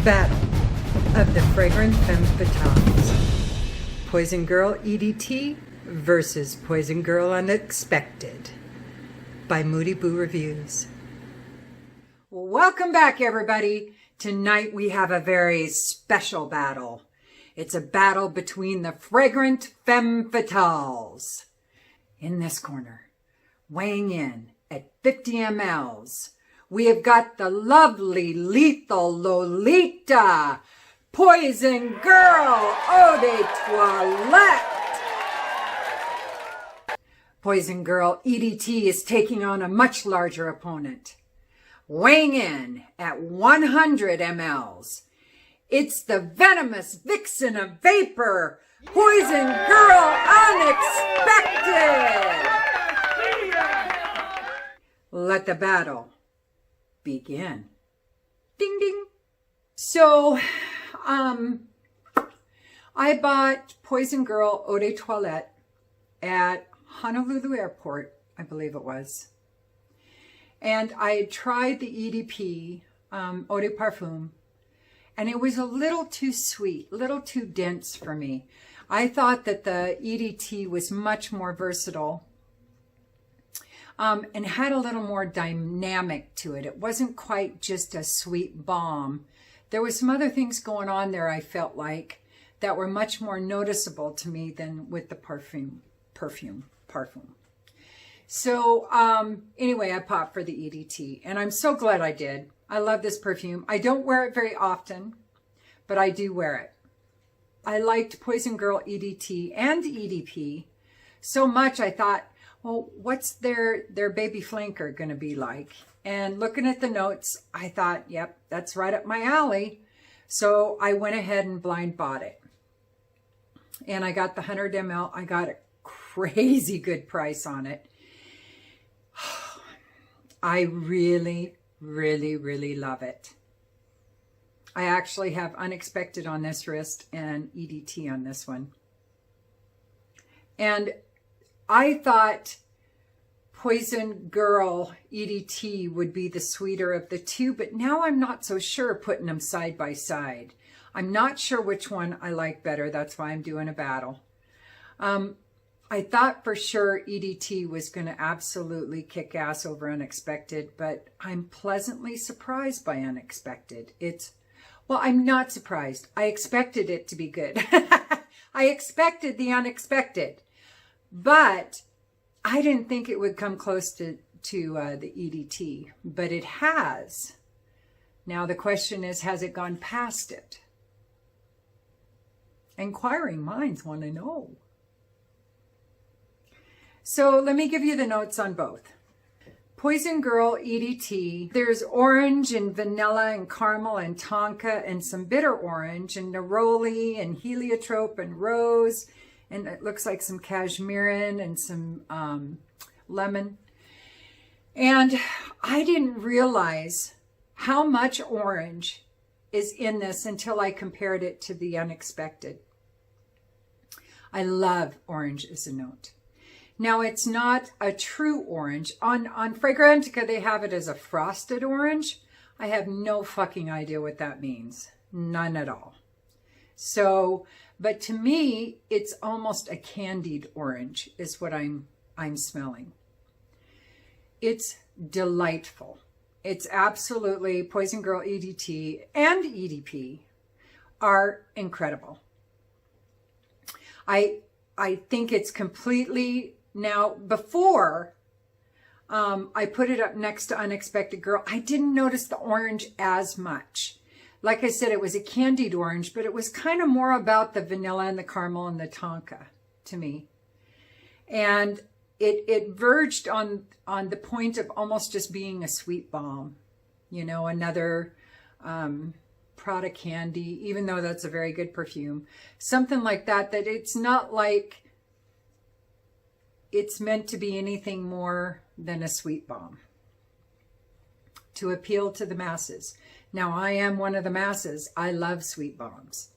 Battle of the Fragrant Femme Fatales. Poison Girl EDT versus Poison Girl Unexpected by Moody Boo Reviews. Welcome back, everybody. Tonight we have a very special battle. It's a battle between the Fragrant Femme Fatales. In this corner, weighing in at 50 mLs, we have got the lovely, lethal Lolita, Poison Girl Eau de Toilette. Poison Girl EDT is taking on a much larger opponent. Weighing in at 100 mLs, it's the venomous vixen of vapor, Poison Girl Unexpected. Let the battle begin. Ding, ding. So, I bought Poison Girl Eau de Toilette at Honolulu Airport, I believe it was. And I had tried the EDP, Eau de Parfum, and it was a little too sweet, a little too dense for me. I thought that the EDT was much more versatile and had a little more dynamic to it. It wasn't quite just a sweet balm. There was some other things going on there, I felt like, that were much more noticeable to me than with the perfume. So anyway, I popped for the EDT, and I'm so glad I did. I love this perfume. I don't wear it very often, but I do wear it. I liked Poison Girl EDT and EDP so much I thought, well, what's their baby flanker going to be like? And looking at the notes, I thought, yep, that's right up my alley. So I went ahead and blind bought it. And I got the 100 ml. I got a crazy good price on it. I really, really, really love it. I actually have Unexpected on this wrist and EDT on this one. And I thought Poison Girl EDT would be the sweeter of the two, but now I'm not so sure putting them side by side. I'm not sure which one I like better. That's why I'm doing a battle. I thought for sure EDT was going to absolutely kick ass over Unexpected, but I'm pleasantly surprised by Unexpected. Well, I'm not surprised. I expected it to be good. I expected the unexpected, but I didn't think it would come close to the EDT, but it has. Now the question is, has it gone past it? Inquiring minds want to know. So let me give you the notes on both. Poison Girl EDT, there's orange and vanilla and caramel and tonka and some bitter orange and neroli and heliotrope and rose, and it looks like some cashmerean and some lemon. And I didn't realize how much orange is in this until I compared it to the Unexpected. I love orange as a note. Now, it's not a true orange. On Fragrantica, they have it as a frosted orange. I have no fucking idea what that means. None at all. So, but to me, it's almost a candied orange is what I'm smelling. It's delightful. It's absolutely, Poison Girl EDT and EDP are incredible. I think it's completely, now before I put it up next to Unexpected Girl, I didn't notice the orange as much. Like I said, it was a candied orange, but it was kind of more about the vanilla and the caramel and the tonka to me. And it verged on the point of almost just being a sweet balm, you know, another Prada candy, even though that's a very good perfume, something like that, that it's not like it's meant to be anything more than a sweet balm to appeal to the masses. Now, I am one of the masses. I love sweet balms,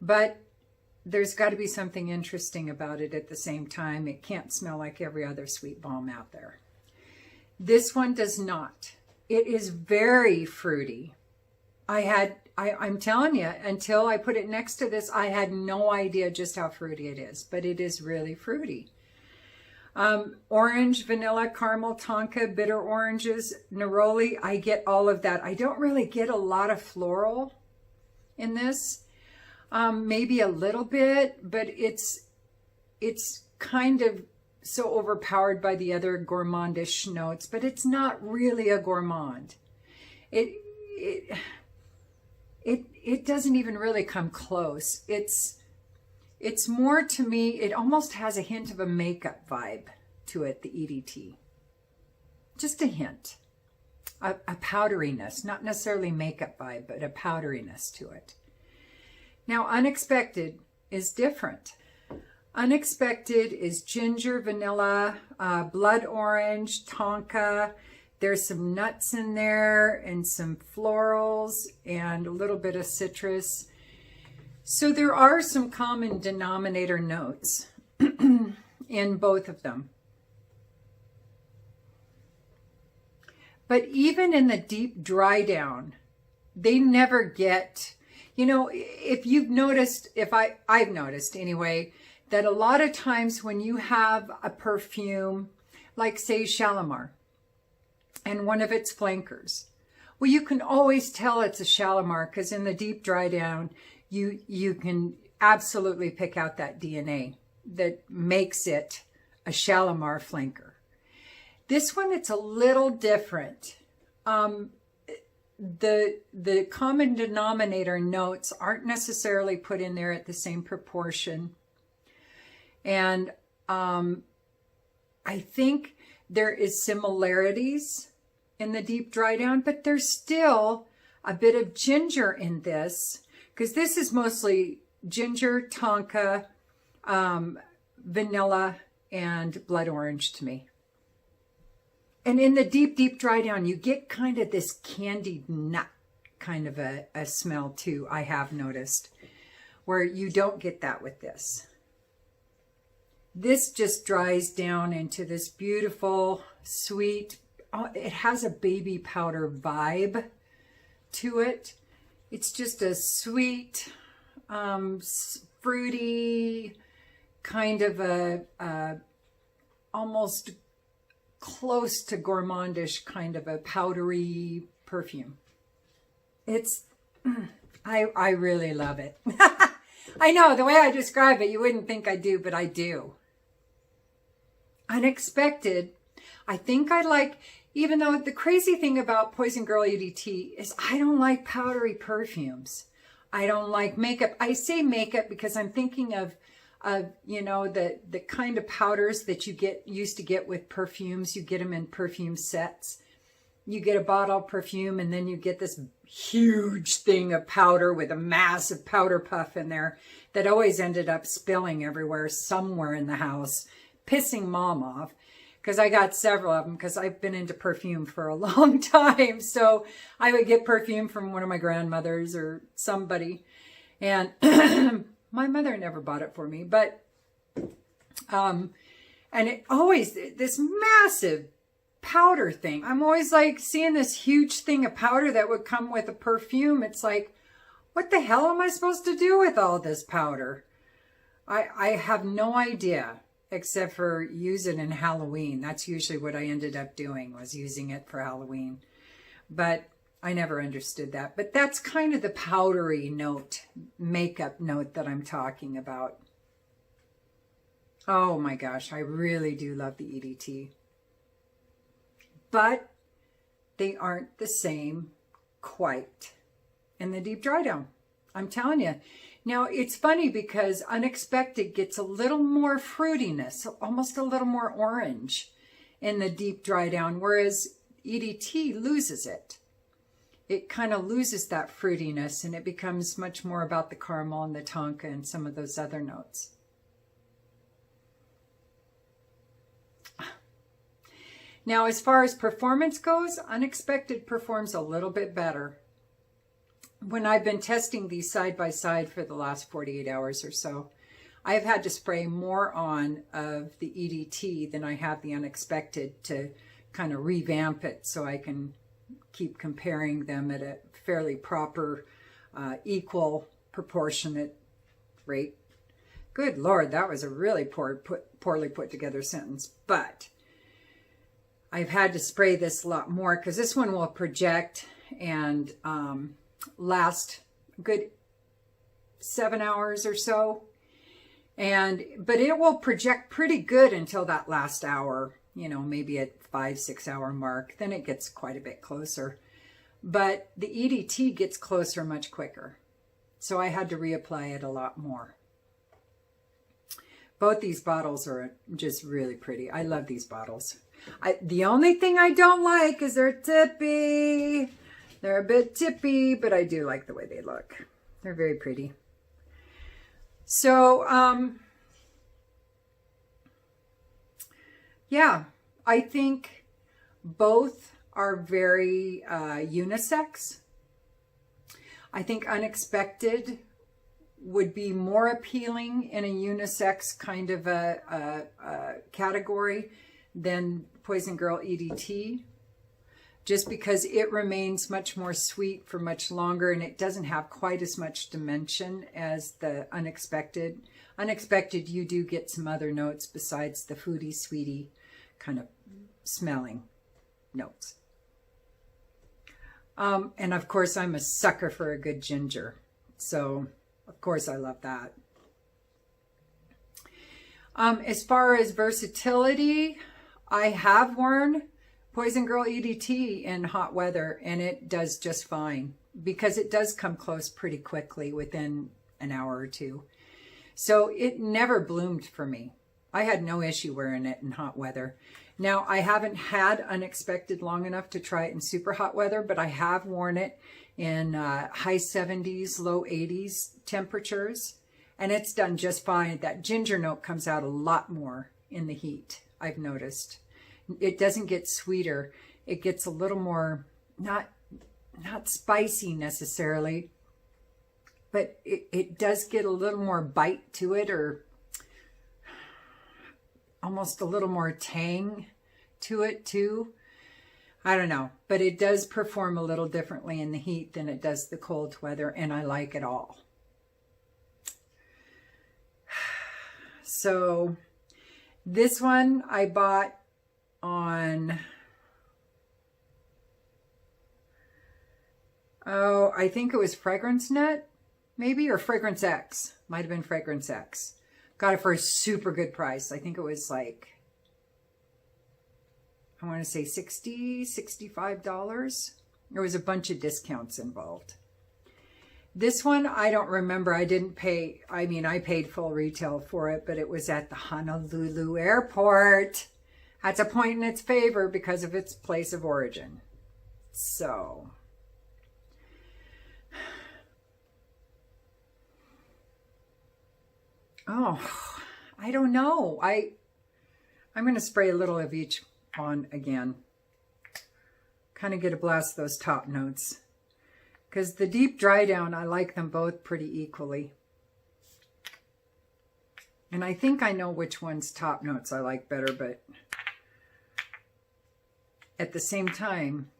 but there's got to be something interesting about it at the same time. It can't smell like every other sweet balm out there. This one does not. It is very fruity. I had I'm telling you, until I put it next to this, I had no idea just how fruity it is, but it is really fruity. Orange, vanilla, caramel, tonka, bitter oranges, neroli. I get all of that. I don't really get a lot of floral in this. Maybe a little bit, but it's kind of so overpowered by the other gourmandish notes, but it's not really a gourmand. It doesn't even really come close. It's more, to me, it almost has a hint of a makeup vibe to it, the EDT. Just a hint. A powderiness, not necessarily makeup vibe, but a powderiness to it. Now, Unexpected is different. Unexpected is ginger, vanilla, blood orange, tonka. There's some nuts in there and some florals and a little bit of citrus. So there are some common denominator notes in both of them. But even in the deep dry down, they never get, you know, if you've noticed, I've noticed anyway, that a lot of times when you have a perfume, like say Shalimar, and one of its flankers, well, you can always tell it's a Shalimar because in the deep dry down, you can absolutely pick out that DNA that makes it a Shalimar flanker. This one, it's a little different. The common denominator notes aren't necessarily put in there at the same proportion. And I think there is similarities in the deep dry down, but there's still a bit of ginger in this, because this is mostly ginger, tonka, vanilla, and blood orange to me. And in the deep, deep dry down, you get kind of this candied nut kind of a smell too, I have noticed, where you don't get that with this. This just dries down into this beautiful, sweet, it has a baby powder vibe to it. It's just a sweet, fruity, kind of a almost close to gourmandish kind of a powdery perfume. I really love it. I know, the way I describe it, you wouldn't think I do, but I do. Unexpected, I think I like, even though the crazy thing about Poison Girl EDT is I don't like powdery perfumes. I don't like makeup. I say makeup because I'm thinking of you know, the kind of powders that you used to get with perfumes. You get them in perfume sets. You get a bottle of perfume and then you get this huge thing of powder with a massive powder puff in there that always ended up spilling everywhere, somewhere in the house, pissing Mom off. Because I got several of them, because I've been into perfume for a long time. So I would get perfume from one of my grandmothers or somebody. And my mother never bought it for me. But, and it always, this massive powder thing. I'm always like seeing this huge thing of powder that would come with a perfume. It's like, what the hell am I supposed to do with all this powder? I have no idea. Except for use it in Halloween. That's usually what I ended up doing, was using it for Halloween. But I never understood that. But that's kind of the powdery note, makeup note that I'm talking about. Oh my gosh, I really do love the EDT. But they aren't the same quite in the deep dry down. I'm telling you. Now, it's funny because Unexpected gets a little more fruitiness, almost a little more orange in the deep dry down, whereas EDT loses it. It kind of loses that fruitiness and it becomes much more about the caramel and the tonka and some of those other notes. Now, as far as performance goes, Unexpected performs a little bit better. When I've been testing these side by side for the last 48 hours or so, I've had to spray more on of the EDT than I have the Unexpected to kind of revamp it so I can keep comparing them at a fairly proper equal proportionate rate. Good Lord, that was a really poorly put together sentence. But I've had to spray this a lot more because this one will project and last a good 7 hours or so. But it will project pretty good until that last hour, you know, maybe at 5-6 hour mark. Then it gets quite a bit closer. But the EDT gets closer much quicker. So I had to reapply it a lot more. Both these bottles are just really pretty. I love these bottles. The only thing I don't like is they're tippy. They're a bit tippy, but I do like the way they look. They're very pretty. So, yeah, I think both are very unisex. I think Unexpected would be more appealing in a unisex kind of a category than Poison Girl EDT, just because it remains much more sweet for much longer and it doesn't have quite as much dimension as the Unexpected. Unexpected, you do get some other notes besides the foodie, sweetie kind of smelling notes. And of course, I'm a sucker for a good ginger. So, of course, I love that. As far as versatility, I have worn Poison Girl EDT in hot weather, and it does just fine because it does come close pretty quickly within an hour or two. So it never bloomed for me. I had no issue wearing it in hot weather. Now, I haven't had Unexpected long enough to try it in super hot weather, but I have worn it in high 70s, low 80s temperatures, and it's done just fine. That ginger note comes out a lot more in the heat, I've noticed. It doesn't get sweeter. It gets a little more, not spicy necessarily, but it does get a little more bite to it, or almost a little more tang to it too. I don't know, but it does perform a little differently in the heat than it does the cold weather, and I like it all. So this one I bought on, I think it was Fragrance Net, maybe, or Fragrance X. Might have been Fragrance X. Got it for a super good price. I think it was like, I want to say $60, $65. There was a bunch of discounts involved. This one, I don't remember. I didn't pay, I mean, I paid full retail for it, but it was at the Honolulu airport. That's a point in its favor because of its place of origin. So, oh, I don't know. I'm going to spray a little of each on again. Kind of get a blast of those top notes. Because the deep dry down, I like them both pretty equally. And I think I know which one's top notes I like better, but at the same time,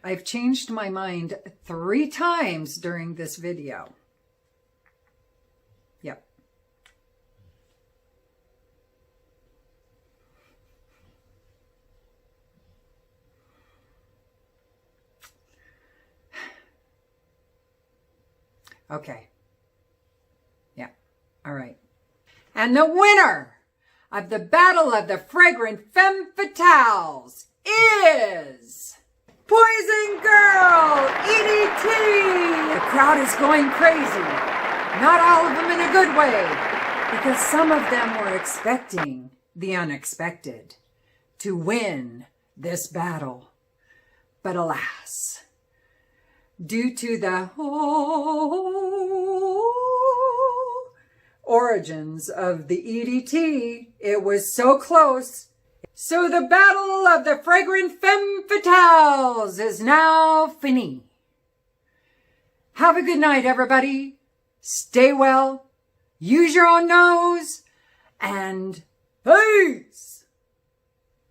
I've changed my mind 3 times during this video. Yep. Okay. Yeah. All right. And the winner of the Battle of the Fragrant Femme Fatales is Poison Girl EDT. The crowd is going crazy. Not all of them in a good way, because some of them were expecting the unexpected to win this battle. But alas, due to the origins of the EDT, it was so close. So the battle of the fragrant femme fatales is now fini. Have a good night, everybody. Stay well, use your own nose, and peace!